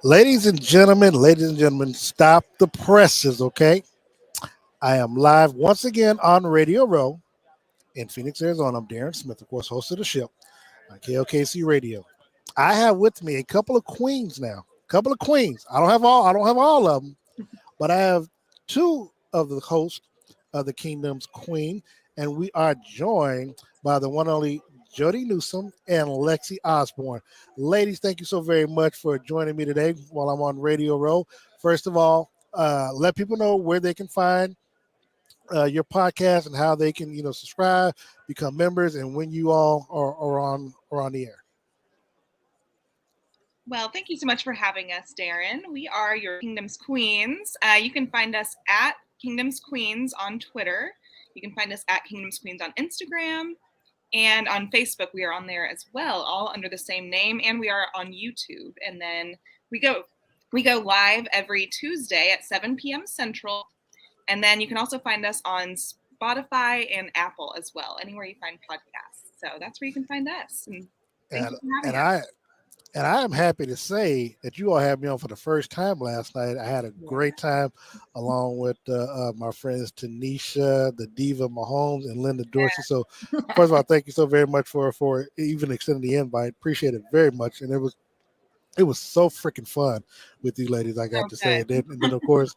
Ladies and gentlemen, stop the presses, okay? I am live once again on Radio Row in Phoenix, Arizona. I'm Darren Smith, of course, host of the show on KLKC Radio. I have with me a couple of queens now. Couple of queens. I don't have all of them, but I have two of the hosts of the Kingdom's Queen, and we are joined by the one and only Jody Newsom and Lexi Osborne. Ladies, thank you so very much for joining me today while I'm on Radio Row. First of all, let people know where they can find your podcast and how they can, subscribe, become members, and when you all are on the air. Well, thank you so much for having us, Darren. We are your Kingdom's Queens. You can find us at Kingdom's Queens on Twitter. You can find us at Kingdom's Queens on Instagram. And on Facebook, we are on there as well, all under the same name. And we are on YouTube. And then we go live every Tuesday at 7 p.m. Central. And then you can also find us on Spotify and Apple as well, anywhere you find podcasts. So that's where you can find us. And thank you for having us. And I am happy to say that you all had me on for the first time last night. I had a great time along with my friends Tanisha, the Diva Mahomes, and Linda Dorsey. So first of all, thank you so very much for even extending the invite. Appreciate it very much. And it was so freaking fun with you ladies. I got to say it. And then of course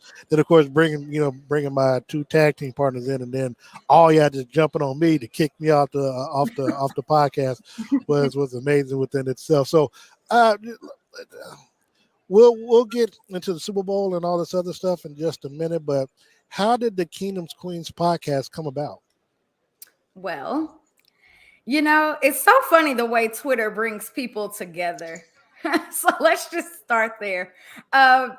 bringing my two tag team partners in, and then all y'all just jumping on me to kick me off the podcast was amazing within itself. So we'll get into the Super Bowl and all this other stuff in just a minute. But how did the Kingdom's Queens podcast come about? Well, it's so funny the way Twitter brings people together. So let's just start there.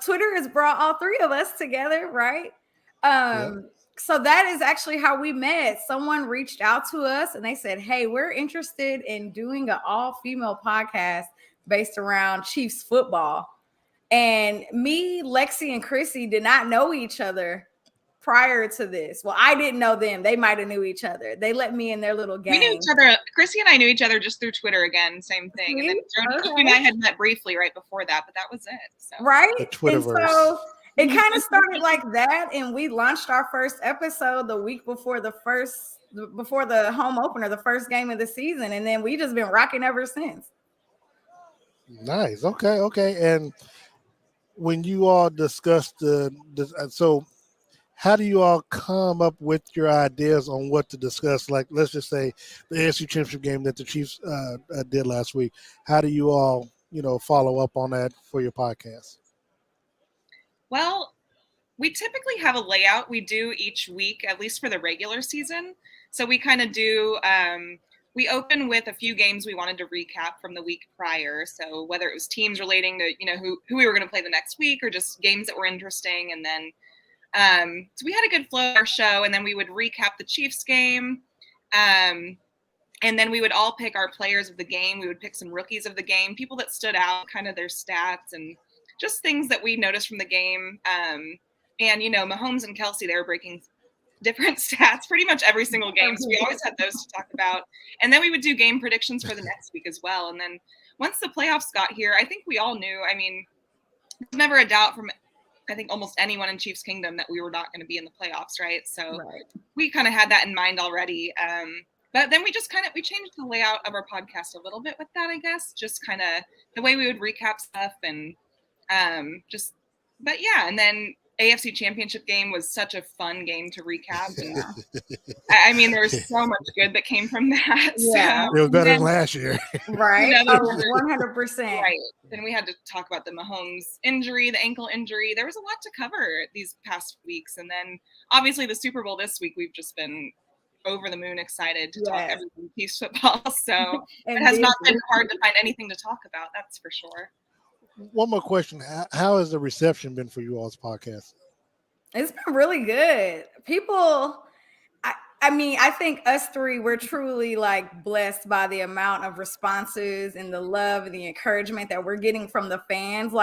Twitter has brought all three of us together, right? So that is actually how we met. Someone reached out to us and they said, hey, we're interested in doing an all-female podcast based around Chiefs football. And me, Lexi, and Chrissy did not know each other prior to this. Well, I didn't know them. They might have knew each other. They let me in their little gang. We knew each other. Chrissy and I knew each other just through Twitter again. Same thing. And then Jody and I had met briefly right before that, but that was it. So. Right? And so it kind of started like that. And we launched our first episode the week before before the home opener, the first game of the season. And then we just been rocking ever since. Nice. Okay. And when you all discussed so how do you all come up with your ideas on what to discuss? Like, let's just say the NFC Championship game that the Chiefs did last week. How do you all, follow up on that for your podcast? Well, we typically have a layout we do each week, at least for the regular season. So we kind of do we open with a few games we wanted to recap from the week prior. So whether it was teams relating to, who we were going to play the next week, or just games that were interesting. And then so we had a good flow of our show, and then we would recap the Chiefs game. And then we would all pick our players of the game. We would pick some rookies of the game, people that stood out, kind of their stats and just things that we noticed from the game. And, Mahomes and Kelsey, they were breaking different stats pretty much every single game. So we always had those to talk about. And then we would do game predictions for the next week as well. And then once the playoffs got here, I think we all knew, there's never a doubt from, I think, almost anyone in Chiefs Kingdom that we were not going to be in the playoffs, right? So we kind of had that in mind already. But then we just we changed the layout of our podcast a little bit with that, I guess. Just kind of the way we would recap stuff and and then AFC Championship game was such a fun game to recap. And there was so much good that came from that. Yeah. So, it was better than last year. Right. 100%. Right. Then we had to talk about the Mahomes injury, the ankle injury. There was a lot to cover these past weeks. And then obviously the Super Bowl this week, we've just been over the moon excited to talk everything Chiefs football. So it has not been hard to find anything to talk about. That's for sure. One more question. How has the reception been for you all's podcast? It's been really good. People, I think us three, we're truly blessed by the amount of responses and the love and the encouragement that we're getting from the fans.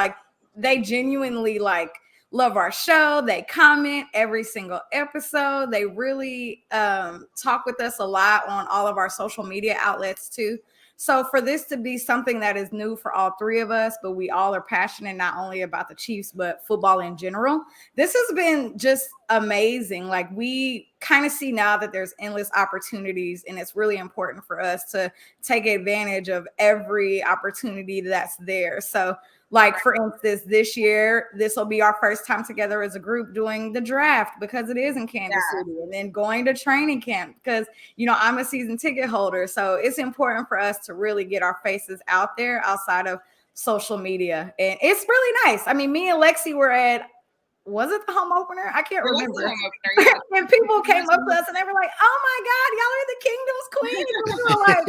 They genuinely love our show. They comment every single episode. They really talk with us a lot on all of our social media outlets too. So for this to be something that is new for all three of us, but we all are passionate not only about the Chiefs, but football in general, this has been just amazing. Like, we kind of see now that there's endless opportunities, and it's really important for us to take advantage of every opportunity that's there. So, like, for instance, this year, this will be our first time together as a group doing the draft because it is in Kansas City, and then going to training camp because, I'm a season ticket holder. So it's important for us to really get our faces out there outside of social media. And it's really nice. I mean, me and Lexi were at, was it the home opener? I can't remember. The home opener, yeah. And people came up to us and they were like, "Oh my God, y'all are the Kingdom's Queen." And we were like,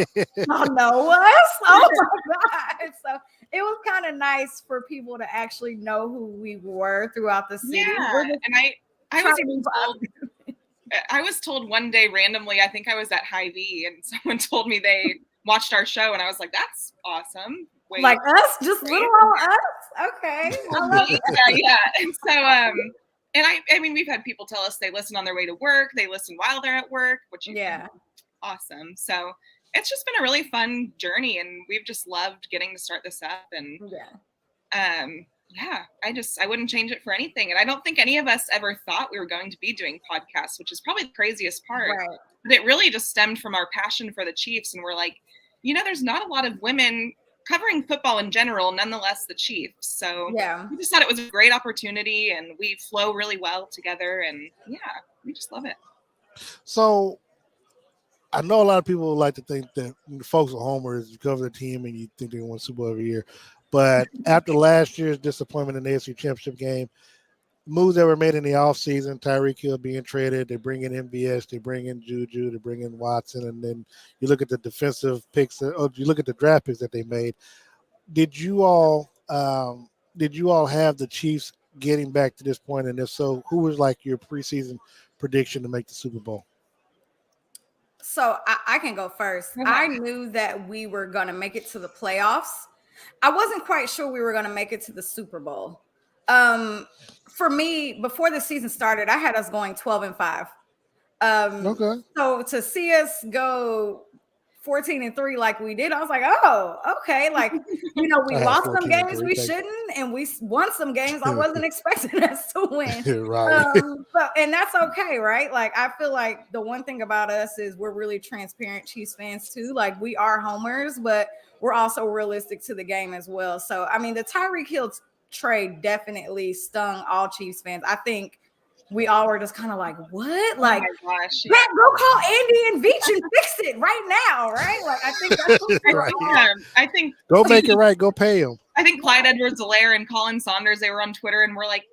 "Oh, know us? Oh my God." So it was kind of nice for people to actually know who we were throughout the city. Yeah, and I was told one day randomly, I think I was at Hy-Vee, and someone told me they watched our show, and I was like, "That's awesome." Wait, like us, just little old us. Okay. I love it. Yeah. And so, and I mean, we've had people tell us they listen on their way to work, they listen while they're at work, which is awesome. So it's just been a really fun journey, and we've just loved getting to start this up. And I wouldn't change it for anything. And I don't think any of us ever thought we were going to be doing podcasts, which is probably the craziest part. Right. But it really just stemmed from our passion for the Chiefs, and we're like, there's not a lot of women covering football in general, nonetheless the Chiefs. So we just thought it was a great opportunity, and we flow really well together, and we just love it. So I know a lot of people like to think that folks are homers, you cover the team and you think they win Super Bowl every year. But after last year's disappointment in the NFC Championship game, moves that were made in the offseason, Tyreek Hill being traded, they bring in MVS, they bring in Juju, they bring in Watson, and then you look at the defensive picks, or you look at the draft picks that they made. Did you all have the Chiefs getting back to this point? And if so, who was like your preseason prediction to make the Super Bowl? So I can go first. I knew that we were going to make it to the playoffs. I wasn't quite sure we were going to make it to the Super Bowl. For me, before the season started, I had us going 12-5. So to see us go 14-3 like we did, I was like, oh, okay. Like, we lost some games we shouldn't, and we won some games I wasn't expecting us to win. Right. And that's okay, right? Like, I feel like the one thing about us is we're really transparent Chiefs fans too. Like, we are homers, but we're also realistic to the game as well. So, I mean, the Tyreek Hill trade definitely stung all Chiefs fans. I think we all were just kind of like, what? Like, oh my gosh, go call Andy and Veach and fix it right now, right? Like, I think that's right. I think go make it right. Go pay him. I think Clyde Edwards-Helaire and Colin Saunders, they were on Twitter and were like,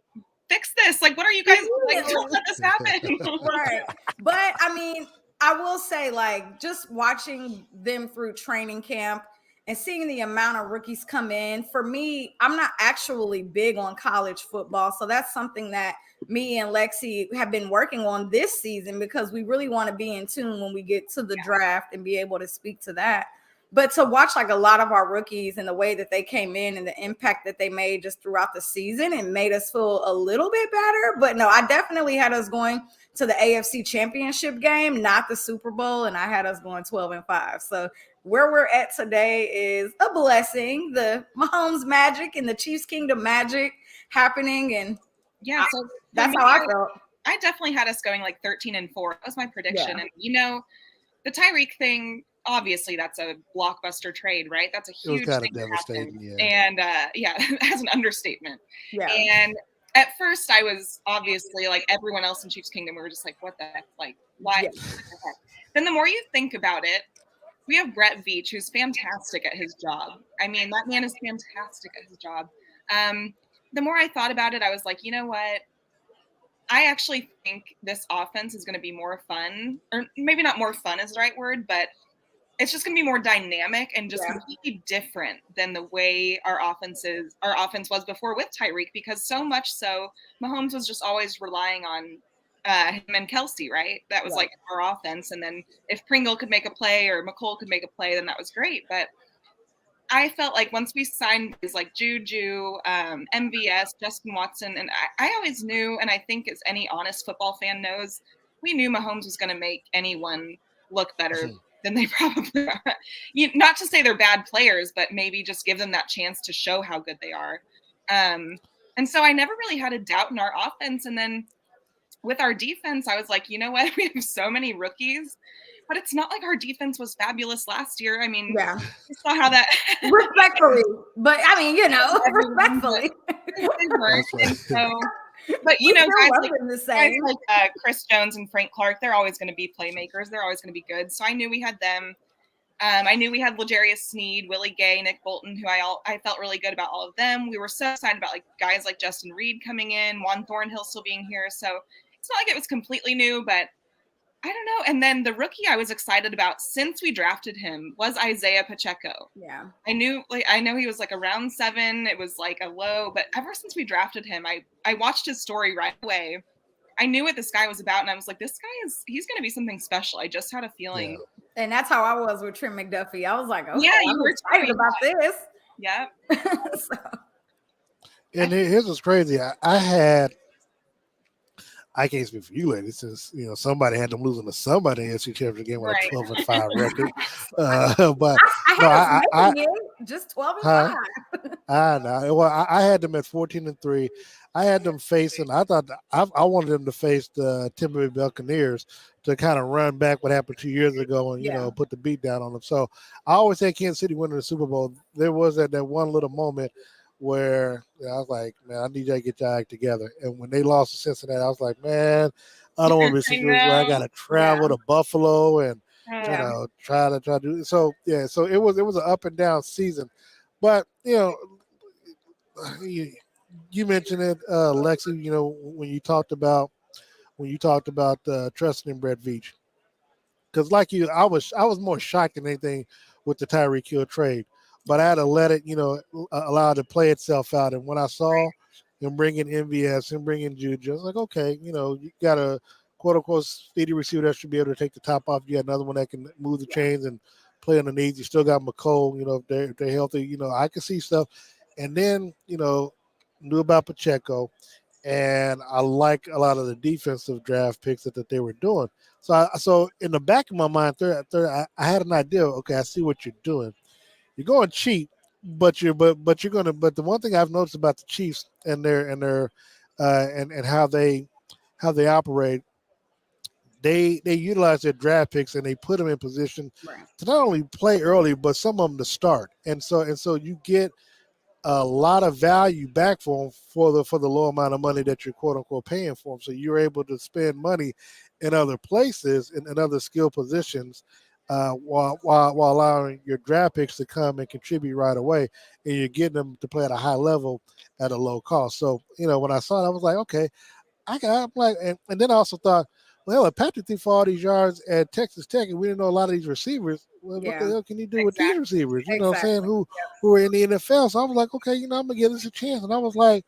fix this. Like, what are you guys like? Don't let this happen. Right. But I mean, I will say, like, just watching them through training camp and seeing the amount of rookies come in, for me, I'm not actually big on college football. So that's something that me and Lexi have been working on this season, because we really want to be in tune when we get to the draft and be able to speak to that. But to watch like a lot of our rookies and the way that they came in and the impact that they made just throughout the season, and made us feel a little bit better. But no, I definitely had us going to the AFC Championship game, not the Super Bowl. And I had us going 12-5. So where we're at today is a blessing. The Mahomes magic and the Chiefs Kingdom magic happening. And so that's how I felt. I definitely had us going like 13-4. That was my prediction. And the Tyreek thing, obviously that's a blockbuster trade, right? That's a huge thing to happen. And as an understatement. Yeah. And at first I was obviously, like everyone else in Chiefs Kingdom, we were just like, what the heck? Like, why? Yeah. Then the more you think about it, we have Brett Veach, who's fantastic at his job. I mean, that man is fantastic at his job. The more I thought about it, I was like, you know what? I actually think this offense is going to be more fun, or maybe not more fun is the right word, but it's just going to be more dynamic and just completely different than the way our offense was before with Tyreek, because so much so Mahomes was just always relying on him and Kelsey, right? That was like our offense. And then if Pringle could make a play or McColl could make a play, then that was great. But I felt like once we signed guys like Juju, MVS, Justin Watson, and I always knew, and I think as any honest football fan knows, we knew Mahomes was going to make anyone look better than they probably are. Not to say they're bad players, but maybe just give them that chance to show how good they are. And so I never really had a doubt in our offense. And then with our defense, I was like, you know what? We have so many rookies, but it's not like our defense was fabulous last year. I mean, Yeah. you saw how that respectfully, but I mean, respectfully. They weren't. And so, but guys like Chris Jones and Frank Clark, they're always going to be playmakers. They're always going to be good. So I knew we had them. I knew we had L'Jarius Sneed, Willie Gay, Nick Bolton, who I felt really good about all of them. We were so excited about like guys like Justin Reed coming in, Juan Thornhill still being here. So it's not like it was completely new, but I don't know. And then the rookie I was excited about since we drafted him was Isaiah Pacheco. Yeah. I know he was like a round 7. It was like a low, but ever since we drafted him, I watched his story right away. I knew what this guy was about, and I was like, he's going to be something special. I just had a feeling. Yeah. And that's how I was with Trent McDuffie. I was like, oh, yeah, you were excited about this. Yeah. And here's what's crazy. I can't speak for you ladies, since somebody had them losing to somebody in the NFC Championship game with a 12-5 record. But I just 12-5. I know. Well, I had them at 14-3. I had them facing. I thought I wanted them to face the Tampa Bay Buccaneers to kind of run back what happened 2 years ago and put the beat down on them. So I always had Kansas City winning the Super Bowl. There was that one little moment where I was like, man, I need y'all to get y'all act together. And when they lost to Cincinnati, I was like, man, I don't want to be a situation where I got to travel to Buffalo and try to do it. So so it was an up and down season. But you mentioned it, Lexi. When you talked about trusting in Brett Veach, because like you, I was more shocked than anything with the Tyreek Hill trade. But I had to let it, allow it to play itself out. And when I saw him bringing MVS and bringing Juju, I was like, okay, you got a quote-unquote speedy receiver that should be able to take the top off. You got another one that can move the chains and play on the knees. You still got McCole, if they're healthy, I can see stuff. And then, knew about Pacheco. And I like a lot of the defensive draft picks that they were doing. So in the back of my mind, I had an idea. Okay, I see what you're doing. You're going cheap, but the one thing I've noticed about the Chiefs and their how they operate, they utilize their draft picks and they put them in position to not only play early, but some of them to start. And so you get a lot of value back for them for the low amount of money that you're quote unquote paying for them. So you're able to spend money in other places in other skill positions. While allowing your draft picks to come and contribute right away, and you're getting them to play at a high level at a low cost. So, when I saw it, I was like, okay, I'm like, and then I also thought, well, if Patrick threw for all these yards at Texas Tech, and we didn't know a lot of these receivers, well, what the hell can you do with these receivers? You know what I'm saying? Who are in the NFL? So I was like, okay, I'm gonna give this a chance, and I was like,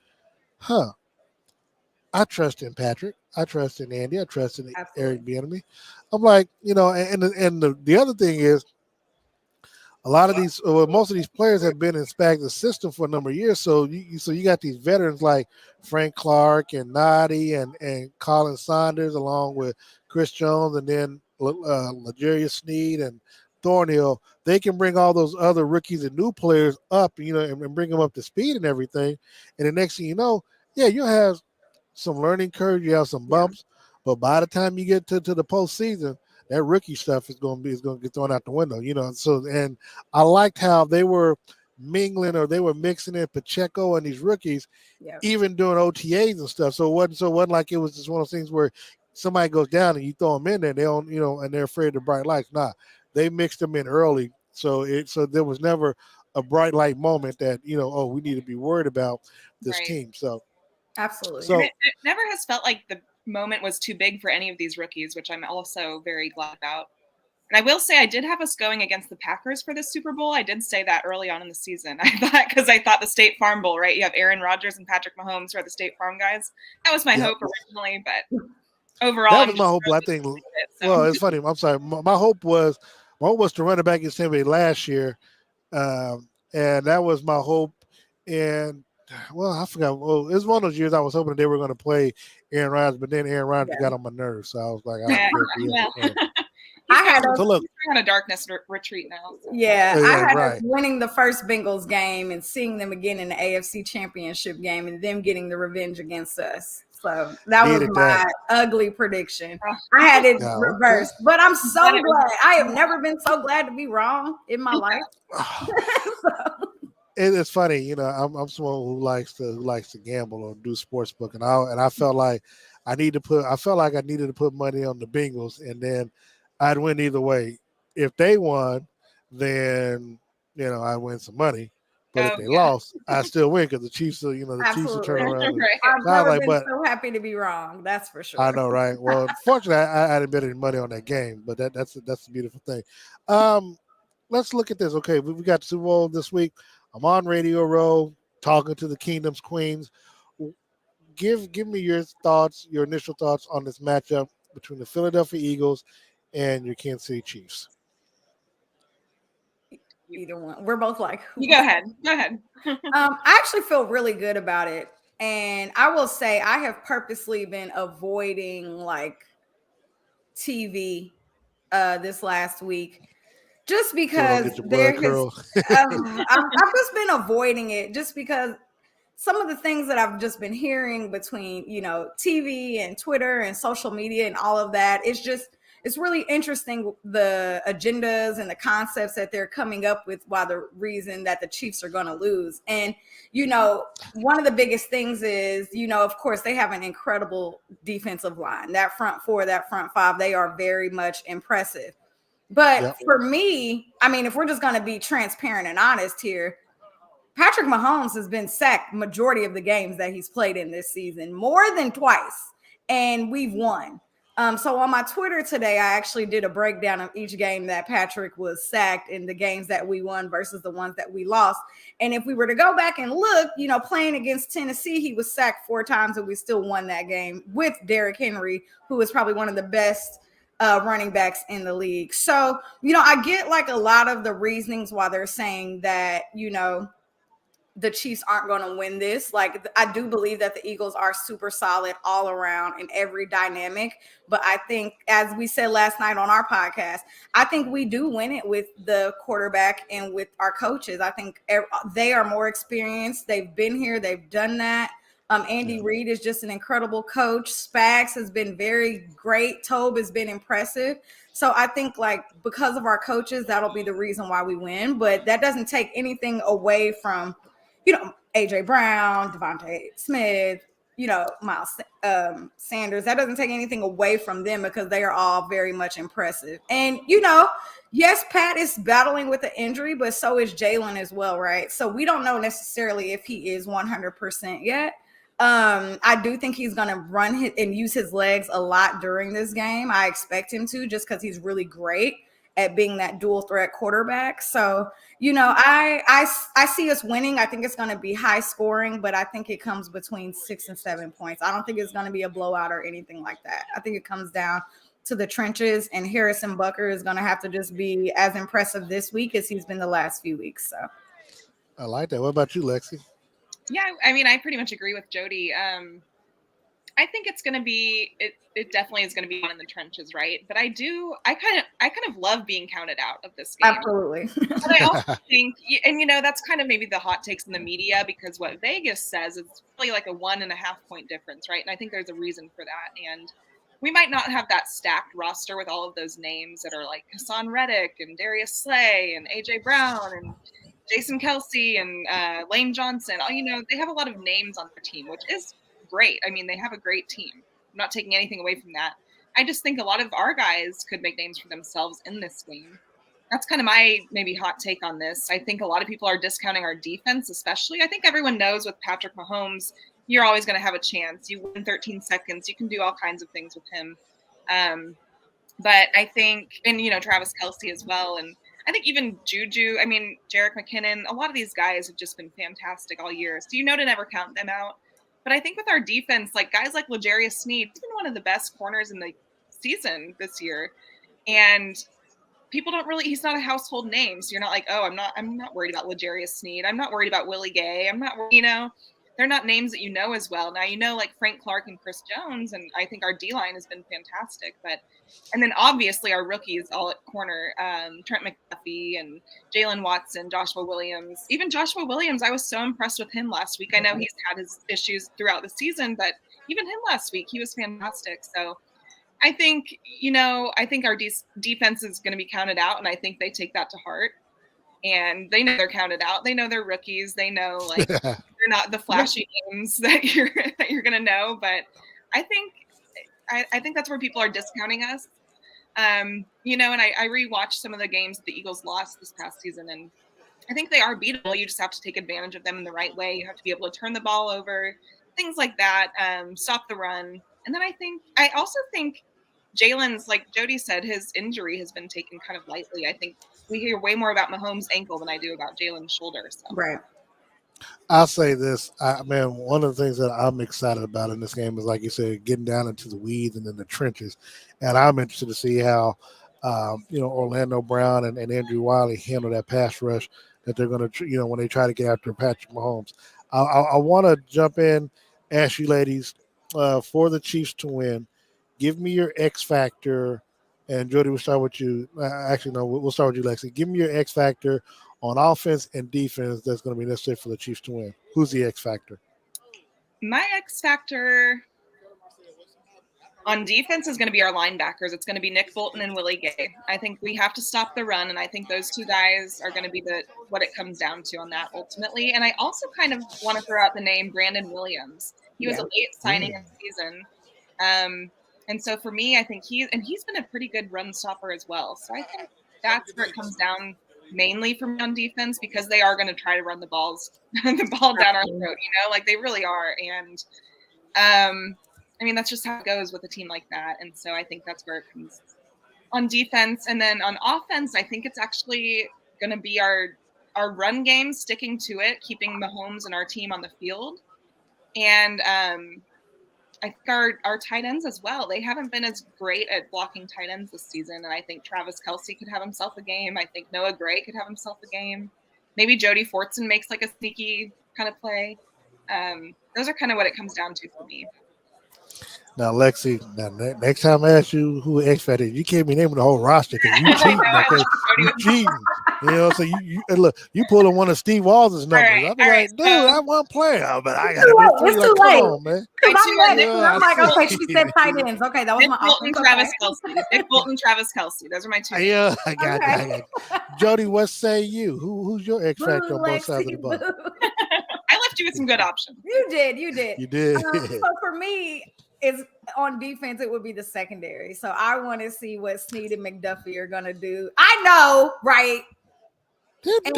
I trust in Patrick. I trust in Andy. I trust in Eric Bieniemy. I'm like, and the other thing is, a lot of these, most of these players have been in Spagn's system for a number of years. So you got these veterans like Frank Clark and Noddy and Colin Saunders, along with Chris Jones, and then L'Jarius Sneed and Thornhill. They can bring all those other rookies and new players up, and bring them up to speed and everything. And the next thing you know, you'll have some learning curve, you have some bumps, but by the time you get to the postseason, that rookie stuff is going to get thrown out the window, So, and I liked how they were mingling, or they were mixing in Pacheco and these rookies, even doing OTAs and stuff. So it wasn't like it was just one of those things where somebody goes down and you throw them in there, and they don't, and they're afraid of bright lights. Nah, they mixed them in early, so there was never a bright light moment that we need to be worried about this team. So. Absolutely. So it never has felt like the moment was too big for any of these rookies, which I'm also very glad about. And I will say I did have us going against the Packers for the Super Bowl. I did say that early on in the season. I thought the State Farm Bowl, right? You have Aaron Rodgers and Patrick Mahomes who are the State Farm guys. That was my hope originally, but overall, that was my hope. I think. Well, it's funny. I'm sorry. My hope was to run it back against Tampa Bay last year, and that was my hope. And I forgot. Well, it was one of those years I was hoping they were going to play Aaron Rodgers, but then Aaron Rodgers got on my nerves, so I was like, I don't care. He's I had going us, So look, on a darkness retreat now. So. yeah, yeah, I had us right. winning the first Bengals game and seeing them again in the AFC Championship game and them getting the revenge against us. So that was Needed my that. ugly prediction. Oh, I had it Yeah, okay. reversed, but I'm so glad it was- glad. I have never been so glad to be wrong in my life. It's funny, you know. I'm someone who likes to gamble or do sports book, and I felt like I felt like I needed to put money on the Bengals, and then I'd win either way. If they won, then I'd win some money. But if Oh, they yeah. lost, I still win because the Chiefs will, turn Absolutely. around. Right. I've So I was never like, been but so happy to be wrong. That's for I sure. know, right? Well, fortunately, I didn't bet any money on that game, but that's a beautiful thing. Um, let's look at this. Okay, we got the Super Bowl this week. I'm on Radio Row talking to the Kingdom's Queens. Give me your thoughts, your initial thoughts on this matchup between the Philadelphia Eagles and your Kansas City Chiefs. Either one. We're both like, You go ahead. Go ahead. I actually feel really good about it. And I will say I have purposely been avoiding like TV this last week just So don't because get your blood there has curl. I've just been avoiding it just because some of the things that I've just been hearing between, TV and Twitter and social media and all of that, it's really interesting the agendas and the concepts that they're coming up with why the reason that the Chiefs are going to lose. And, one of the biggest things is, of course, they have an incredible defensive line. That front four, that front five, they are very much impressive. But Yep. for me, I mean, if we're just going to be transparent and honest here, Patrick Mahomes has been sacked majority of the games that he's played in this season, more than twice, and we've won. So on my Twitter today, I actually did a breakdown of each game that Patrick was sacked and the games that we won versus the ones that we lost. And if we were to go back and look, playing against Tennessee, he was sacked 4 times and we still won that game with Derrick Henry, who is probably one of the best running backs in the league. So, I get like a lot of the reasonings why they're saying that, the Chiefs aren't going to win this. Like, I do believe that the Eagles are super solid all around in every dynamic. But I think, as we said last night on our podcast, I think we do win it with the quarterback and with our coaches. I think they are more experienced. They've been here. They've done that. Andy Reid is just an incredible coach. Spags has been very great. Tobe has been impressive. So I think, like, because of our coaches, that'll be the reason why we win. But that doesn't take anything away from AJ Brown, Devontae Smith, Miles Sanders. That doesn't take anything away from them because they are all very much impressive. And, yes, Pat is battling with an injury, but so is Jalen as well, right? So we don't know necessarily if he is 100% yet. I do think he's going to run and use his legs a lot during this game. I expect him to, just because he's really great at being that dual threat quarterback. So, I see us winning. I think it's going to be high scoring, but I think it comes between 6 and 7 points. I don't think it's going to be a blowout or anything like that. I think it comes down to the trenches, and Harrison Butker is going to have to just be as impressive this week as he's been the last few weeks. So I like that. What about you, Lexi? Yeah, I mean, I pretty much agree with Jody. I think it's going to be it definitely is going to be on in the trenches, right? But I kind of love being counted out of this game. absolutely. But I also think, and that's kind of maybe the hot takes in the media, because what Vegas says is really like a 1.5 point difference, right? And I think there's a reason for that. And we might not have that stacked roster with all of those names that are like Hassan Reddick and Darius Slay and AJ Brown and Jason Kelsey and Lane Johnson. They have a lot of names on their team, which is great. I mean, they have a great team. I'm not taking anything away from that. I just think a lot of our guys could make names for themselves in this game. That's kind of my maybe hot take on this. I think a lot of people are discounting our defense, especially. I think everyone knows with Patrick Mahomes, you're always going to have a chance. You win 13 seconds. You can do all kinds of things with him. But I think, and, Travis Kelsey as well. And I think even Juju, I mean, Jerick McKinnon, a lot of these guys have just been fantastic all year. So to never count them out. But I think with our defense, like guys like L'Jarius Sneed, he's been one of the best corners in the season this year. And people don't really, he's not a household name. So you're not like, oh, I'm not worried about L'Jarius Sneed. I'm not worried about Willie Gay. I'm not, they're not names that you know as well. Now, like Frank Clark and Chris Jones, and I think our D-line has been fantastic. And then obviously our rookies all at corner, Trent McDuffie and Jalen Watson, Joshua Williams. Even Joshua Williams, I was so impressed with him last week. I know he's had his issues throughout the season, but even him last week, he was fantastic. So I think, I think our defense is going to be counted out, and I think they take that to heart. And they know they're counted out. They know they're rookies. They know they're not the flashy names that you're going to know. But I think that's where people are discounting us. And I rewatched some of the games the Eagles lost this past season, and I think they are beatable. You just have to take advantage of them in the right way. You have to be able to turn the ball over, things like that, stop the run. And then I also think Jalen's, like Jody said, his injury has been taken kind of lightly. I think we hear way more about Mahomes' ankle than I do about Jalen's shoulder. So. Right. I'll say this, man, one of the things that I'm excited about in this game is, like you said, getting down into the weeds and in the trenches. And I'm interested to see how, Orlando Brown and Andrew Wiley handle that pass rush that they're going to, when they try to get after Patrick Mahomes. I want to jump in, ask you ladies, for the Chiefs to win, give me your X factor. And Jody, we'll start with you. Actually, no, we'll start with you, Lexi. Give me your X factor on offense and defense that's going to be necessary for the Chiefs to win. Who's the X factor? My X factor on defense is going to be our linebackers. It's going to be Nick Bolton and Willie Gay. I think we have to stop the run, and I think those two guys are going to be what it comes down to on that ultimately. And I also kind of want to throw out the name Brandon Williams. He was a late signing of the season. And so for me, I think he's been a pretty good run stopper as well. So I think that's where it comes down mainly from on defense, because they are going to try to run the ball down our throat, like they really are. And that's just how it goes with a team like that. And so I think that's where it comes on defense. And then on offense, I think it's actually going to be our run game, sticking to it, keeping Mahomes and our team on the field. And I think our tight ends as well. They haven't been as great at blocking tight ends this season. And I think Travis Kelce could have himself a game. I think Noah Gray could have himself a game. Maybe Jody Fortson makes like a sneaky kind of play. Those are kind of what it comes down to for me. Now, Lexi, next time I ask you who X Factor is, you can't be naming the whole roster because you cheating. Okay? You cheating. So you pulling one of Steve Walz's numbers. I'll be like, dude, I'm one player, but I got to do three. Like, come on, man. I'm like, okay, she said tight ends. Okay, that was Nick my Bolton, Travis Kelce. Nick Bolton, Travis Kelce. Those are my two. Yeah, I got it. Jody, what say you? Who's your X Factor on both sides of the ball? I left you with some good options. You did. You did. So for me, it's on defense, it would be the secondary. So I want to see what Snead and McDuffie are going to do. I know, right? Wait a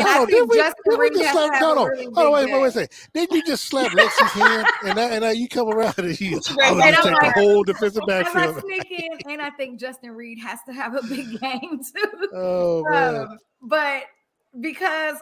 second. Didn't you just slap Lexi's hand and you come around and you take the whole defensive backfield? I sneak in, and I think Justin Reed has to have a big game too. Oh man! But because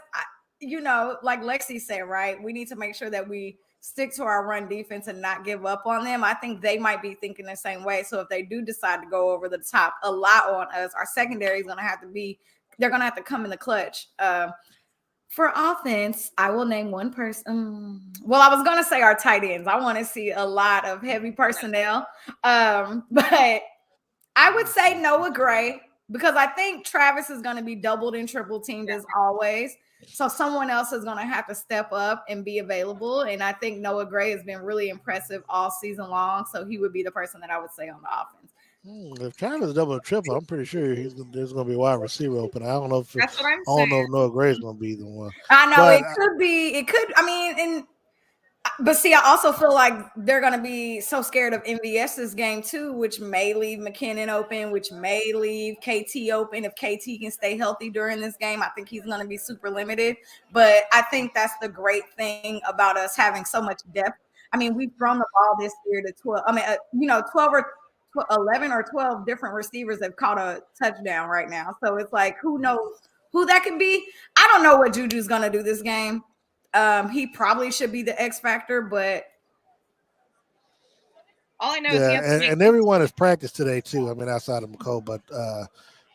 like Lexi said, right, we need to make sure that we stick to our run defense and not give up on them. I think they might be thinking the same way. So if they do decide to go over the top a lot on us, our secondary is going to have to be. They're going to have to come in the clutch. For offense, I will name one person. Well, I was going to say our tight ends. I want to see a lot of heavy personnel. But I would say Noah Gray, because I think Travis is going to be doubled and triple teamed as always. So someone else is going to have to step up and be available. And I think Noah Gray has been really impressive all season long. So he would be the person that I would say on the offense. If Travis double or triple, I'm pretty sure there's going to be a wide receiver open. I don't know if that's what I'm saying. I don't know if Noah Gray is going to be the one. I know, but it could be. It could. I mean, but see, I also feel like they're going to be so scared of MVS's game too, which may leave McKinnon open, which may leave KT open. If KT can stay healthy during this game, I think he's going to be super limited. But I think that's the great thing about us having so much depth. I mean, we've thrown the ball this year to 12. I mean, 12 or 11 or 12 different receivers have caught a touchdown right now. So it's like, who knows who that could be? I don't know what Juju's going to do this game. He probably should be the X factor, but all I know is he has to and everyone has practiced today too. I mean, outside of McCole, but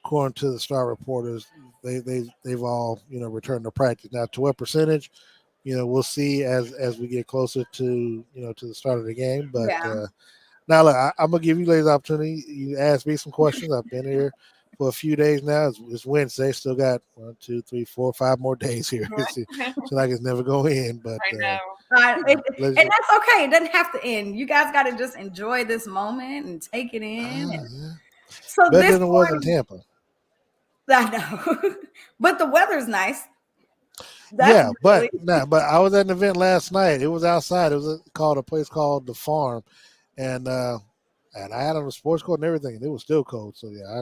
according to the Star reporters, they've all returned to practice. Now, to what percentage? we'll see as we get closer to to the start of the game. But Yeah. now, look, I'm gonna give you ladies an opportunity. You asked me some questions. I've been here for a few days now. It's Wednesday. Still got 1, 2, 3, 4, 5 more days here. It's like it's never going to end. But I know. And that's okay. It doesn't have to end. You guys got to just enjoy this moment and take it in. Yeah. So Better this than it was in Tampa. I know, but the weather's nice. But I was at an event last night. It was outside. It was called a place called The Farm, and I had on a sports coat and everything, and it was still cold. So yeah,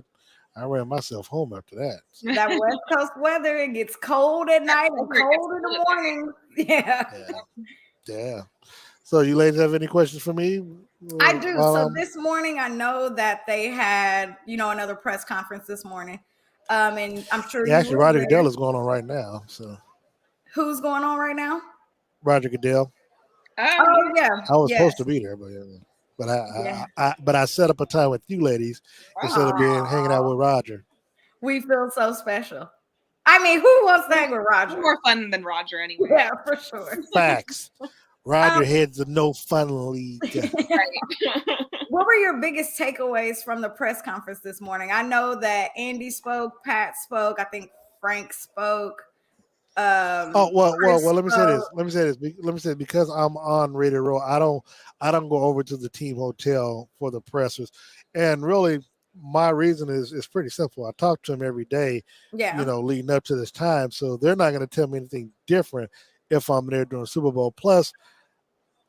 I ran myself home after that. That West Coast weather, it gets cold at night and cold in the morning. Yeah. So you ladies have any questions for me? I do. So this morning, I know that they had another press conference this morning, and I'm sure actually Roger Goodell is going on right now. So who's going on right now? Roger Goodell. Oh yeah, I was supposed to be there, but I set up a time with you ladies instead of hanging out with Roger. We feel so special. I mean, who wants to hang with Roger? More fun than Roger, anyway. Yeah, for sure. Facts. Roger heads the no fun league. What were your biggest takeaways from the press conference this morning? I know that Andy spoke, Pat spoke, I think Frank spoke. Let me say this because I'm on Radio Row. I don't go over to the team hotel for the pressers, and really my reason is pretty simple. I talk to them every day, leading up to this time, so they're not going to tell me anything different if I'm there during Super Bowl. Plus,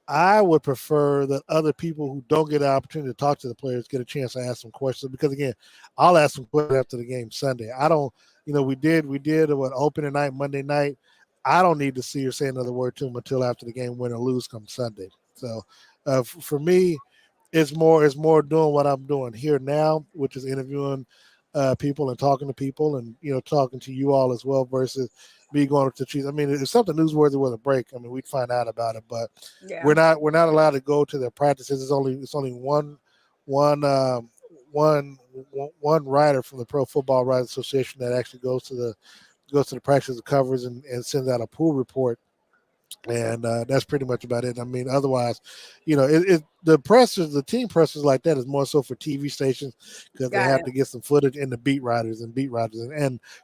I would prefer that other people who don't get an opportunity to talk to the players get a chance to ask them questions, because again, I'll ask them questions after the game Sunday. I don't. We did opening night, Monday night. I don't need to see or say another word to them until after the game, win or lose, come Sunday. So for me, it's more doing what I'm doing here now, which is interviewing people and talking to people and talking to you all as well, versus me going up to Chiefs. I mean, if something newsworthy was a break, I mean, we'd find out about it, but we're not allowed to go to their practices. It's only one writer from the Pro Football Writers Association that actually goes to the practice, covers and sends out a pool report, and that's pretty much about it. I mean, otherwise, the team pressers like that is more so for TV stations, because they have to get some footage, and the beat writers and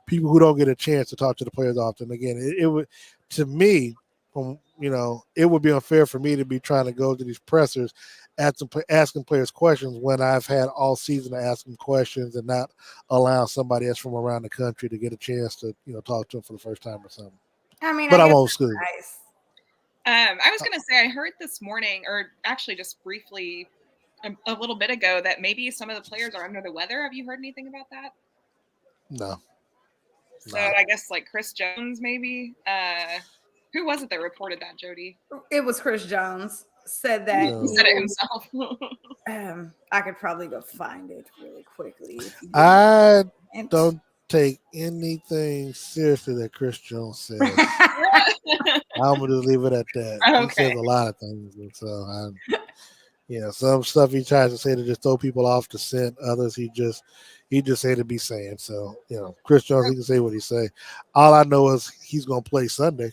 people who don't get a chance to talk to the players often. Again, it would, to me, it would be unfair for me to be trying to go to these pressers, asking players questions when I've had all season to ask them questions and not allow somebody else from around the country to get a chance to talk to them for the first time or something. I mean, but I'm old school. Nice. I was going to say, I heard this morning, or actually just briefly a little bit ago, that maybe some of the players are under the weather. Have you heard anything about that? No. So I guess like Chris Jones, maybe. Who was it that reported that, Jody? It was Chris Jones. Said that he said it himself. I could probably go find it really quickly. I don't take anything seriously that Chris Jones says. I'm gonna just leave it at that. Okay. He says a lot of things, so some stuff he tries to say to just throw people off the scent. Others he just say to be saying. So Chris Jones, he can say what he say. All I know is he's gonna play Sunday.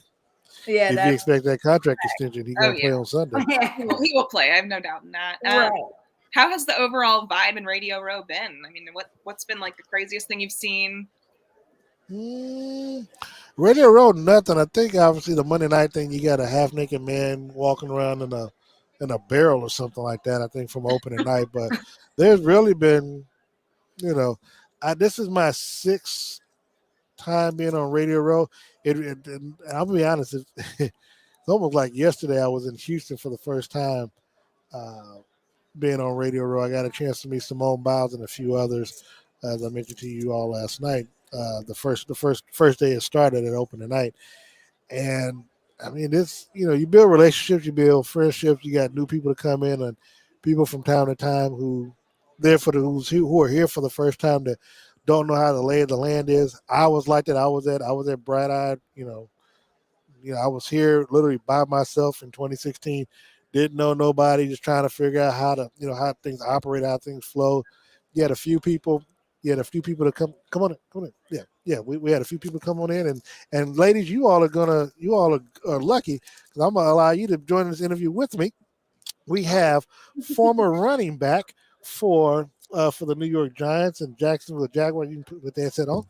Yeah, if you expect that contract extension, he's going to play on Sunday. He will play. I have no doubt in that. Right. How has the overall vibe in Radio Row been? I mean, what's been like the craziest thing you've seen? Radio Row, nothing. I think obviously the Monday night thing, you got a half-naked man walking around in a barrel or something like that, I think, from opening night. But there's really been, this is my 6th time being on Radio Row. I'm gonna be honest, it's almost like yesterday I was in Houston for the first time being on Radio Row. I got a chance to meet Simone Biles and a few others, as I mentioned to you all last night. The first day it started at opening night, and I mean, it's you build relationships, you build friendships, you got new people to come in, and people from time to time who are here for the first time that don't know how the lay of the land is. I was like that. I was at Bright Eyed. I was here literally by myself in 2016. Didn't know nobody. Just trying to figure out how to how things operate, how things flow. You had a few people to come on in. Yeah. yeah, we had a few people come on in, and ladies, you all are lucky because I'm gonna allow you to join this interview with me. We have former running back for the New York Giants and Jacksonville Jaguars. You can put what they said on.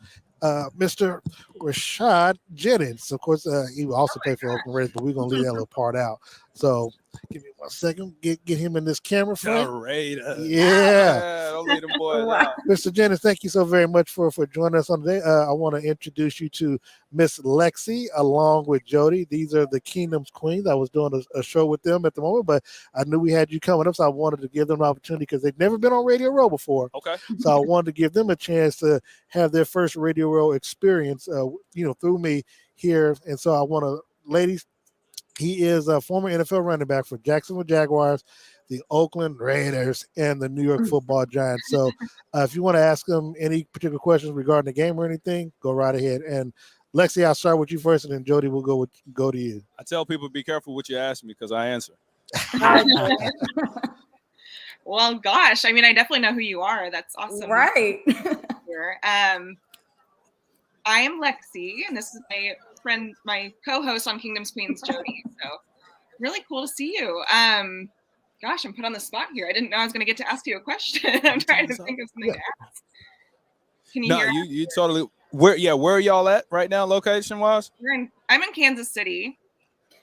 Mr. Rashad Jennings. Of course, he will also play for Oakland Raiders, but we're gonna leave that little part out. So give me 1 second. Get him in this camera frame. The Raiders. Yeah. Don't leave them boys Wow. out. Mr. Jennings, thank you so very much for joining us on today. I want to introduce you to Miss Lexi along with Jody. These are the Kingdom's Queens. I was doing a show with them at the moment, but I knew we had you coming up, so I wanted to give them an opportunity because they've never been on Radio Row before. Okay. So I wanted to give them a chance to have their first Radio Row experience, through me here. And so I want to, ladies, he is a former NFL running back for Jacksonville Jaguars, the Oakland Raiders, and the New York Football Giants. So if you want to ask them any particular questions regarding the game or anything, go right ahead. And Lexi, I'll start with you first, and then Jody will go to you. I tell people be careful what you ask me because I answer. Well, gosh, I mean, I definitely know who you are. That's awesome. Right. I am Lexi, and this is my friend, my co-host on Kingdom's Queens, Jody. So really cool to see you. Gosh, I'm put on the spot here. I didn't know I was going to get to ask you a question. I'm trying to think of something to ask. Can you hear us? You totally. Where are y'all at right now, location wise? I'm in Kansas City.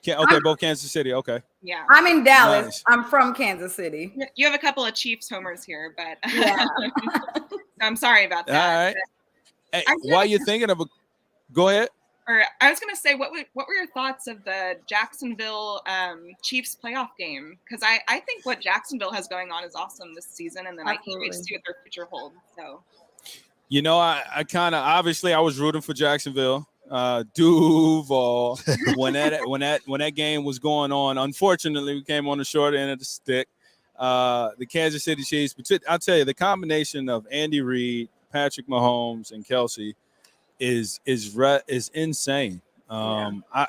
Okay, both Kansas City. Okay. Yeah. I'm in Dallas. Nice. I'm from Kansas City. You have a couple of Chiefs homers here, but Yeah. I'm sorry about that. All right. Hey, while you're thinking of go ahead. Or I was going to say, what were your thoughts of the Jacksonville Chiefs playoff game? Because I think what Jacksonville has going on is awesome this season, and then I can't wait to see what their future holds. So, I kind of obviously I was rooting for Jacksonville, Duval when that game was going on. Unfortunately, we came on the short end of the stick. The Kansas City Chiefs, but I'll tell you, the combination of Andy Reid, Patrick Mahomes, and Kelsey is insane. I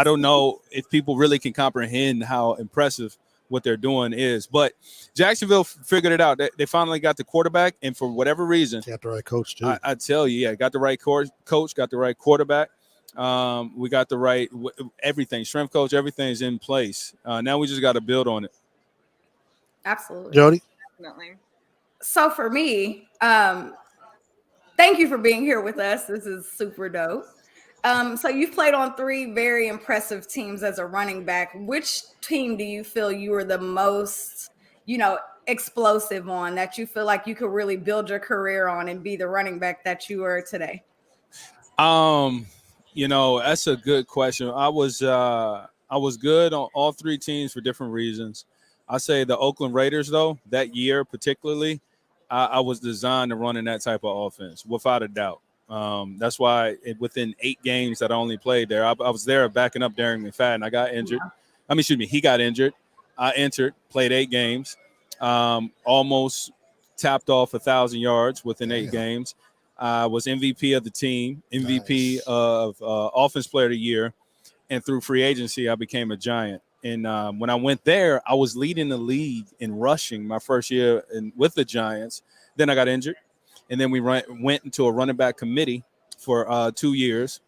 don't know if people really can comprehend how impressive what they're doing is, but Jacksonville figured it out. They finally got the quarterback, and for whatever reason, got the right coach too. I tell you, got the right coach, got the right quarterback. We got the right everything, strength coach, everything's in place. Now we just got to build on it. Absolutely. Jody? Definitely. So for me, thank you for being here with us. This is super dope. So you've played on 3 very impressive teams as a running back. Which team do you feel you were the most, explosive on, that you feel like you could really build your career on and be the running back that you are today? That's a good question. I was good on all 3 teams for different reasons. I say the Oakland Raiders, though, that year particularly, I was designed to run in that type of offense, without a doubt. That's why within 8 games that I only played there, I was there backing up Darren McFadden. I got injured. He got injured. I entered, played 8 games, almost tapped off 1,000 yards within 8 games. I was MVP of the team, MVP of Offense Player of the Year, and through free agency, I became a Giant. And when I went there, I was leading the league in rushing my first year with the Giants. Then I got injured. And then we went into a running back committee for 2 years.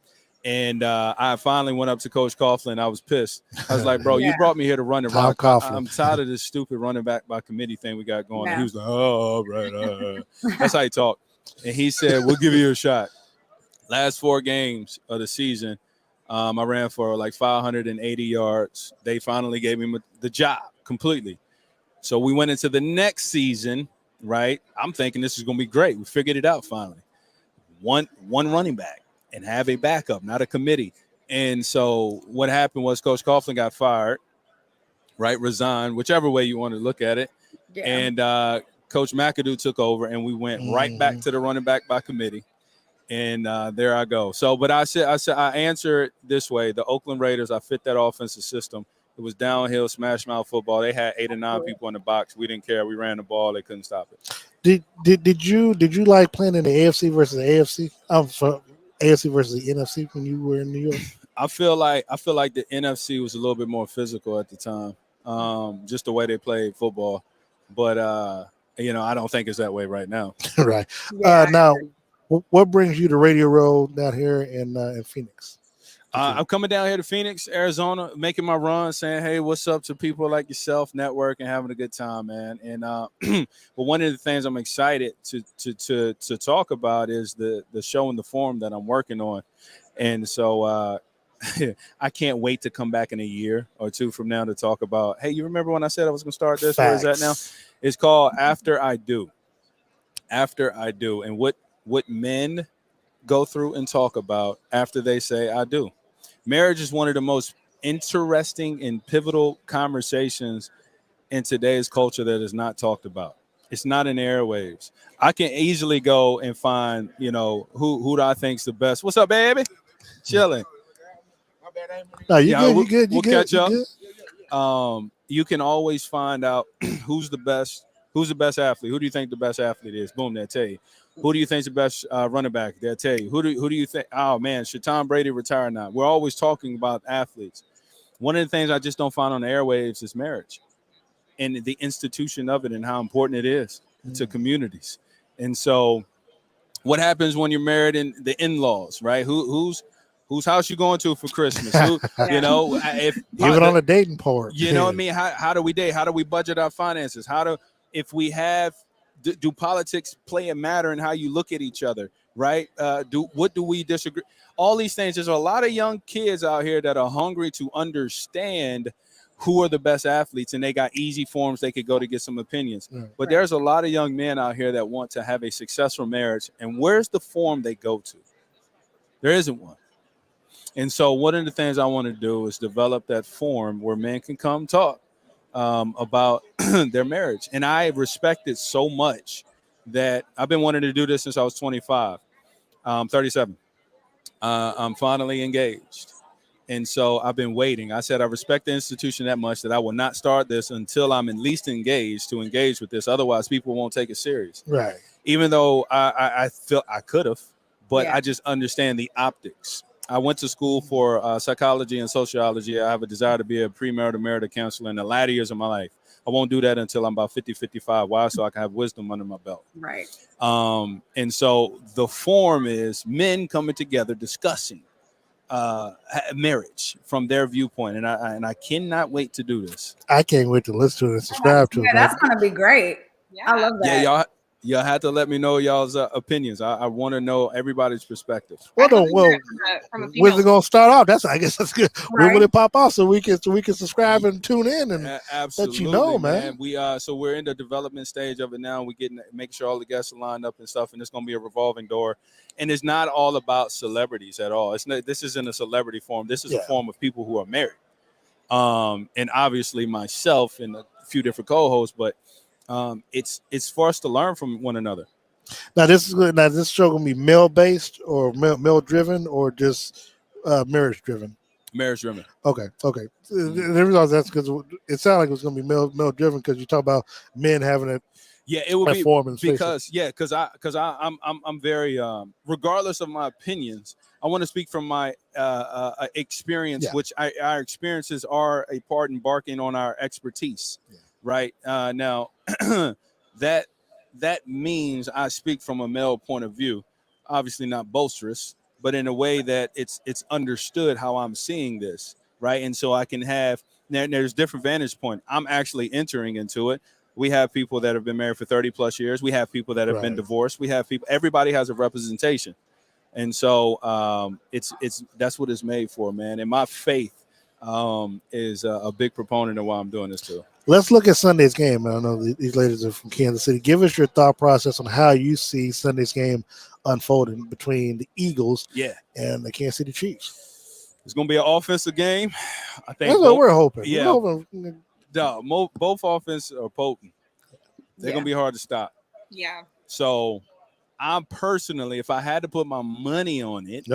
And I finally went up to Coach Coughlin. I was pissed. I was like, bro, you brought me here to run the rock. I'm tired of this stupid running back by committee thing we got going. And he was like, oh, right. That's how he talked. And he said, we'll give you a shot. Last 4 games of the season, I ran for like 580 yards. They finally gave me the job completely. So we went into the next season, right? I'm thinking this is going to be great. We figured it out finally. One running back and have a backup, not a committee. And so what happened was Coach Coughlin got fired, right? Resigned, whichever way you want to look at it. Yeah. And Coach McAdoo took over, and we went right back to the running back by committee. And there I go. So, but I answer it this way. The Oakland Raiders, I fit that offensive system. It was downhill, smash mouth football. They had 8 or 9 people in the box. We didn't care. We ran the ball. They couldn't stop it. Did you like playing in the AFC versus the AFC? For AFC versus the NFC when you were in New York? I feel like the NFC was a little bit more physical at the time, just the way they played football. But I don't think it's that way right now. Right. Yeah. Now, What brings you to Radio Row down here in Phoenix? I'm coming down here to Phoenix, Arizona, making my run, saying, hey, what's up to people like yourself, network, and having a good time, man. And but one of the things I'm excited to talk about is the show and the forum that I'm working on. And so I can't wait to come back in a year or two from now to talk about, hey, you remember when I said I was going to start this? Facts. Where is that now? It's called After I Do. After I Do. And what men go through and talk about after they say I do. Marriage is one of the most interesting and pivotal conversations in today's culture that is not talked about. It's not in the airwaves. I can easily go and find, who do I think's the best. What's up, baby? Chilling. No, you good. We'll catch up. You can always find out who's the best athlete. Who do you think the best athlete is? Boom, they'll tell you. Who do you think is the best running back? They'll tell you. Who do you think? Oh, man, should Tom Brady retire now? We're always talking about athletes. One of the things I just don't find on the airwaves is marriage and the institution of it and how important it is to communities. And so what happens when you're married and the in-laws, right? Whose house you going to for Christmas? If even on a dating part. You know what I mean? How do we date? How do we budget our finances? If we have do politics play a matter in how you look at each other, right? What do we disagree? All these things. There's a lot of young kids out here that are hungry to understand who are the best athletes, and they got easy forms they could go to get some opinions. But there's a lot of young men out here that want to have a successful marriage, and where's the form they go to? There isn't one. And so one of the things I want to do is develop that forum where men can come talk about their marriage. And I respect it so much that I've been wanting to do this since I was 25. 37. I'm finally engaged. And so I've been waiting. I said I respect the institution that much that I will not start this until I'm at least engaged to engage with this. Otherwise, people won't take it serious. Right. Even though I feel I could have, but I just understand the optics. I went to school for psychology and sociology. I have a desire to be a premarital marital counselor in the latter years of my life. I won't do that until I'm about 50, 55. Why? So I can have wisdom under my belt. Right. And so the form is men coming together discussing marriage from their viewpoint. And I cannot wait to do this. I can't wait to listen to it and subscribe to it. That's going to be great. Yeah. I love that. Yeah, y'all have to let me know y'all's opinions. I want to know everybody's perspective. Where's it gonna start off? I guess that's good. Right. When will it pop off so we can subscribe and tune in and let you know, man. We're in the development stage of it now. We're making sure all the guests are lined up and stuff, and it's gonna be a revolving door. And it's not all about celebrities at all. This isn't a celebrity forum. This is a forum of people who are married. And obviously myself and a few different co-hosts, but it's for us to learn from one another. Now this show gonna be male based or male driven or just marriage driven? Marriage driven. Okay. The reason that's because it sounded like it was gonna be male driven because you talk about men having it. Yeah, it would be because I'm very regardless of my opinions, I want to speak from my experience, which our experiences are a part embarking on our expertise. Yeah. Right now, that means I speak from a male point of view, obviously not boisterous, but in a way that it's understood how I'm seeing this, right? And so I can have there's different vantage point. I'm actually entering into it. We have people that have been married for 30 plus years. We have people that have been divorced. We have people. Everybody has a representation, and so it's that's what it's made for, man. And my faith is a big proponent of why I'm doing this too. Let's look at Sunday's game. I know these ladies are from Kansas City. Give us your thought process on how you see Sunday's game unfolding between the Eagles and the Kansas City Chiefs. It's going to be an offensive game. I think that's what we're hoping. Yeah. Both offenses are potent. They're going to be hard to stop. Yeah. So I'm personally, if I had to put my money on it.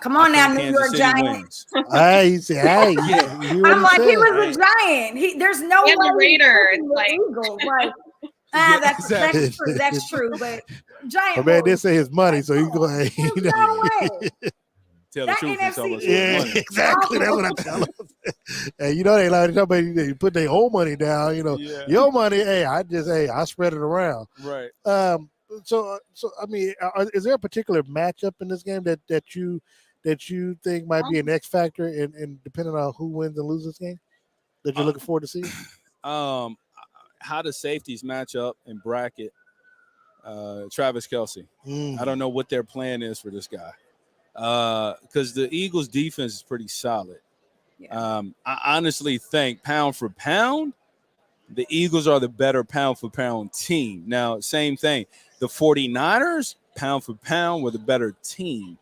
Come on now, New York Giants. I'm like, he was a Giant. There's no way. The Raider, Eagles. That's true. But Giant. But man, did say his money, so he's going. No way. Tell the truth and tell us money. Exactly. That's what I tell them. And they like to talk about you put their whole money down. Your money. Hey, I spread it around. Right. I mean, is there a particular matchup in this game that you think might be an X factor in depending on who wins and loses this game that you're looking forward to see? How the safeties match up and bracket Travis Kelce. I don't know what their plan is for this guy because the Eagles' defense is pretty solid. Yeah. I honestly think pound for pound, the Eagles are the better pound for pound team. Now, same thing. The 49ers, pound for pound, were the better team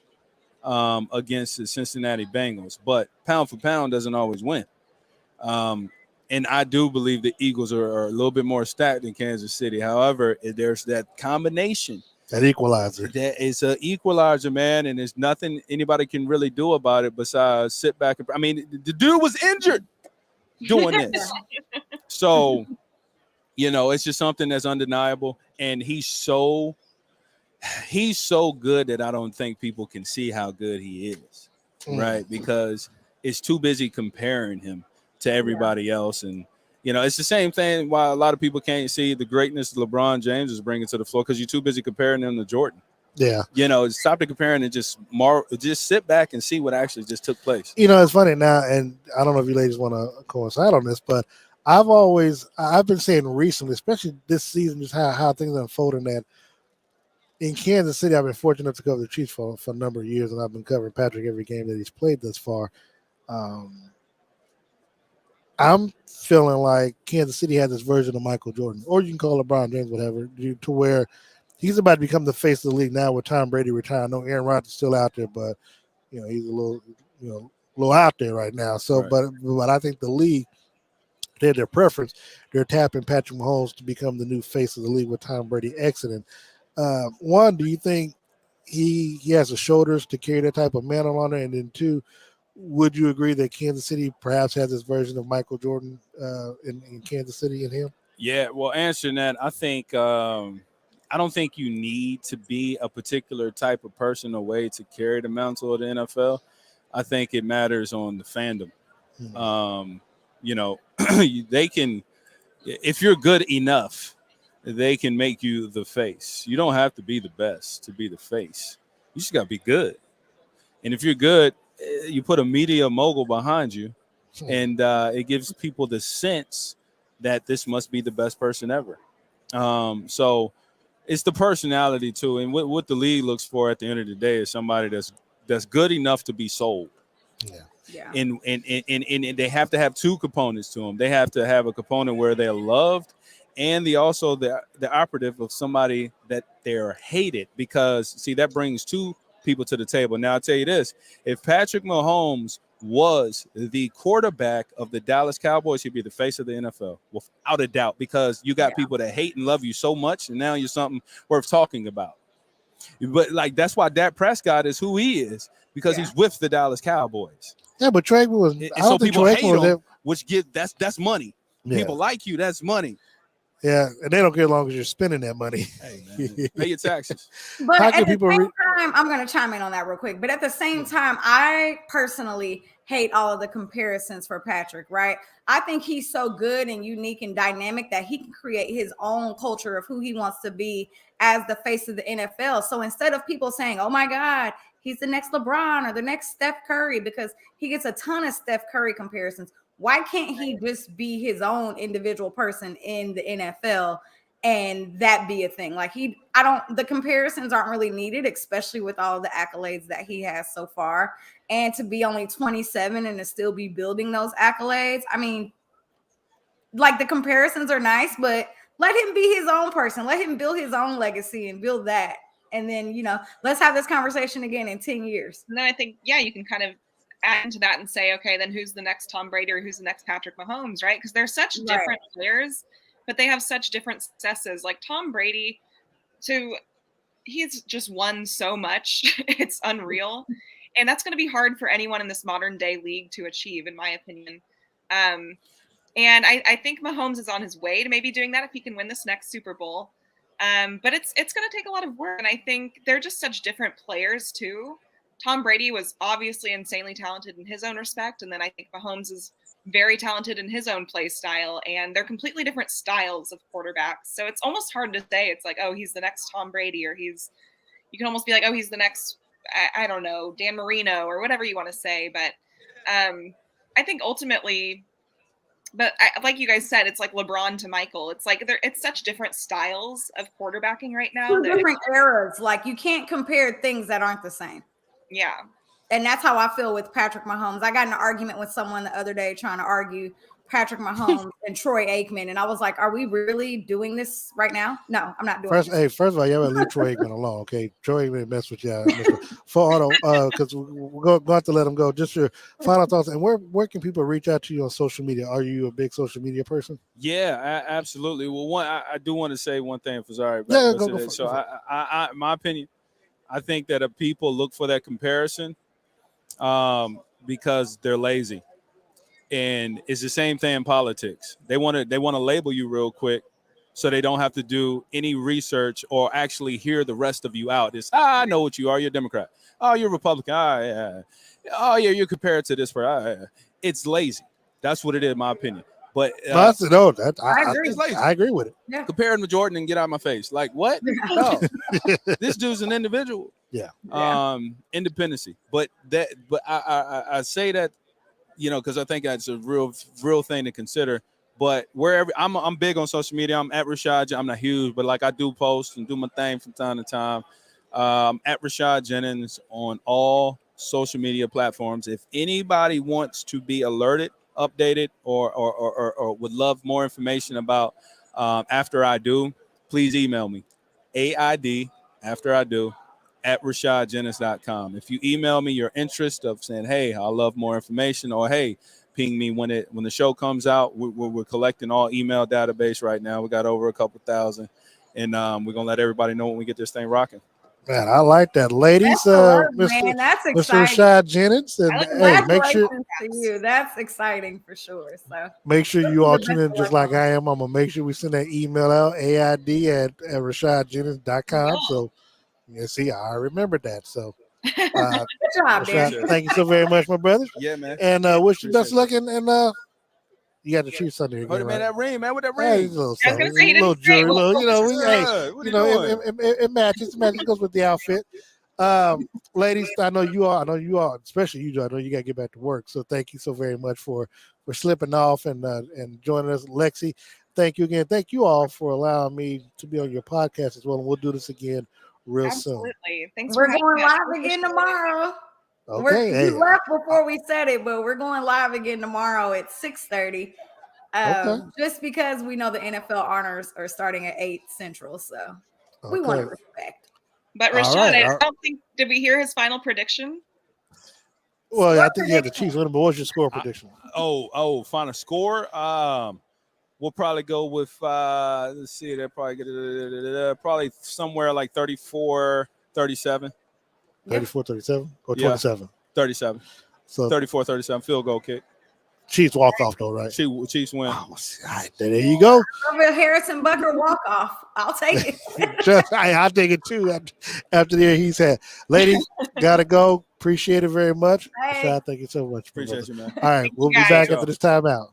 against the Cincinnati Bengals. But pound for pound doesn't always win. And I do believe the Eagles are a little bit more stacked than Kansas City. However, there's that combination. That equalizer. That is an equalizer, man, and there's nothing anybody can really do about it besides sit back. I mean, the dude was injured doing this. So, it's just something that's undeniable. And he's so good that I don't think people can see how good he is, right? Because it's too busy comparing him to everybody else. And, it's the same thing why a lot of people can't see the greatness LeBron James is bringing to the floor because you're too busy comparing him to Jordan. Yeah. Stop the comparing and just sit back and see what actually just took place. It's funny now, and I don't know if you ladies want to coincide on this, but I've been saying recently, especially this season, just how things are unfolding, that in Kansas City, I've been fortunate enough to cover the Chiefs for a number of years, and I've been covering Patrick every game that he's played thus far. I'm feeling like Kansas City has this version of Michael Jordan, or you can call LeBron James, whatever, to where he's about to become the face of the league now with Tom Brady retired. I know Aaron Rodgers is still out there, but he's a little out there right now. So, right. But I think the league, they had their preference. They're tapping Patrick Mahomes to become the new face of the league with Tom Brady exiting. One, do you think he has the shoulders to carry that type of mantle on it? And then two, would you agree that Kansas City perhaps has this version of Michael Jordan in Kansas City in him? Yeah, well, answering that, I think I don't think you need to be a particular type of person or way to carry the mantle of the NFL. I think it matters on the fandom. They can, if you're good enough, they can make you the face. You don't have to be the best to be the face. You just got to be good. And if you're good, you put a media mogul behind you, and it gives people the sense that this must be the best person ever. So it's the personality too. And what the league looks for at the end of the day is somebody that's good enough to be sold. Yeah. And they have to have two components to them. They have to have a component where they're loved, and the operative of somebody that they're hated, because see, that brings two people to the table. Now I'll tell you this: if Patrick Mahomes was the quarterback of the Dallas Cowboys, he'd be the face of the NFL without a doubt, because you got people that hate and love you so much, and now you're something worth talking about. But that's why Dak Prescott is who he is, because he's with the Dallas Cowboys. Yeah, but Trey was. And so people hate him, which that's money. Yeah. People like you, that's money. Yeah, and they don't care as long as you're spending that money. Hey, man, pay your taxes. But at the same time, I'm going to chime in on that real quick. But at the same time, I personally hate all of the comparisons for Patrick, right? I think he's so good and unique and dynamic that he can create his own culture of who he wants to be as the face of the NFL. So instead of people saying, oh, my God, he's the next LeBron or the next Steph Curry, because he gets a ton of Steph Curry comparisons, why can't he just be his own individual person in the NFL and that be a thing? The comparisons aren't really needed, especially with all the accolades that he has so far. And to be only 27 and to still be building those accolades. I mean, the comparisons are nice, but let him be his own person. Let him build his own legacy and build that. And then, let's have this conversation again in 10 years. And then I think, you can kind of add into that and say, okay, then who's the next Tom Brady or who's the next Patrick Mahomes, right? Because they're such different players, but they have such different successes. Like Tom Brady, he's just won so much. It's unreal. And that's going to be hard for anyone in this modern day league to achieve, in my opinion. And I think Mahomes is on his way to maybe doing that if he can win this next Super Bowl. But it's going to take a lot of work. And I think they're just such different players too. Tom Brady was obviously insanely talented in his own respect. And then I think Mahomes is very talented in his own play style, and they're completely different styles of quarterbacks. So it's almost hard to say it's like, oh, he's the next Tom Brady, or you can almost be like, oh, he's the next, I don't know, Dan Marino, or whatever you want to say. But I think ultimately, like you guys said, it's like LeBron to Michael. It's like it's such different styles of quarterbacking right now. Two different eras. Like, you can't compare things that aren't the same. Yeah. And that's how I feel with Patrick Mahomes. I got in an argument with someone the other day trying to argue Patrick Mahomes and Troy Aikman. And I was like, are we really doing this right now? No, I'm not doing First, it. hey, first of all, you gotta leave Troy Aikman alone, okay? Troy Aikman mess with y'all. Because we're going to have to let him go. Just your final thoughts. And where can people reach out to you on social media? Are you a big social media person? Yeah, absolutely. Well, I do want to say one thing for Zari. Yeah, go So I my opinion, I think that people look for that comparison because they're lazy. And it's the same thing in politics. They want to label you real quick so they don't have to do any research or actually hear the rest of you out. It's, I know what you are. You're a Democrat. Oh, you're a Republican. Yeah. Oh, yeah, you're compared to this. It's lazy. That's what it is, in my opinion. But I agree with it. Yeah. Compare him to Jordan and get out of my face. Like, what? No. This dude's an individual. Yeah. Independency. But I say that, because I think that's a real thing to consider. But wherever I'm big on social media. I'm at Rashad. I'm not huge, but like I do post and do my thing from time to time. At Rashad Jennings on all social media platforms. If anybody wants to be alerted, updated, or would love more information about after I do, please email me. AID after I do at RashadJennings.com. If you email me your interest of saying, hey, I love more information, or hey, ping me when the show comes out. We're collecting all email database right now. We got over a couple thousand, and we're gonna let everybody know when we get this thing rocking. Man, I like that, ladies. Man, that's exciting. Mr. Rashad Jennings, and hey, make sure to you. That's exciting for sure. So make sure you all tune in just like I am. I'm gonna make sure we send that email out, AID at RashadJennings.com. So see, I remembered that. So good job, Darren. Thank you so very much, my brother. Yeah, man. And wish you best luck. And you got the Chiefs Sunday again. Put him in that ring, man. With that Hey, ring. little jewelry, it matches. It goes with the outfit. Ladies, I know you all, especially you, I know you got to get back to work. So thank you so very much for slipping off and joining us. Lexi, thank you again. Thank you all for allowing me to be on your podcast as well. And we'll do this again real soon. Thanks. We're going live again tomorrow. Okay. We left before we said it, but we're going live again tomorrow at 6:30. Just because we know the NFL honors are starting at 8 Central, so we want to respect. But Rashad, I don't think, did we hear his final prediction? Well, I think you had the Chiefs winning, but what's your score prediction? Final score. We'll probably go with let's see, they'll probably get probably somewhere like 34-37. 34-37 or 27? 37. So 34-37 field goal kick. Chiefs walk off though, right? Chiefs win. Oh, all right, there you go. Harrison Butker walk off. I'll take it. I'll take it too. After the year he's had, ladies, gotta go. Appreciate it very much. Hey. Thank you so much. Appreciate you, man. All right, we'll be back after this timeout.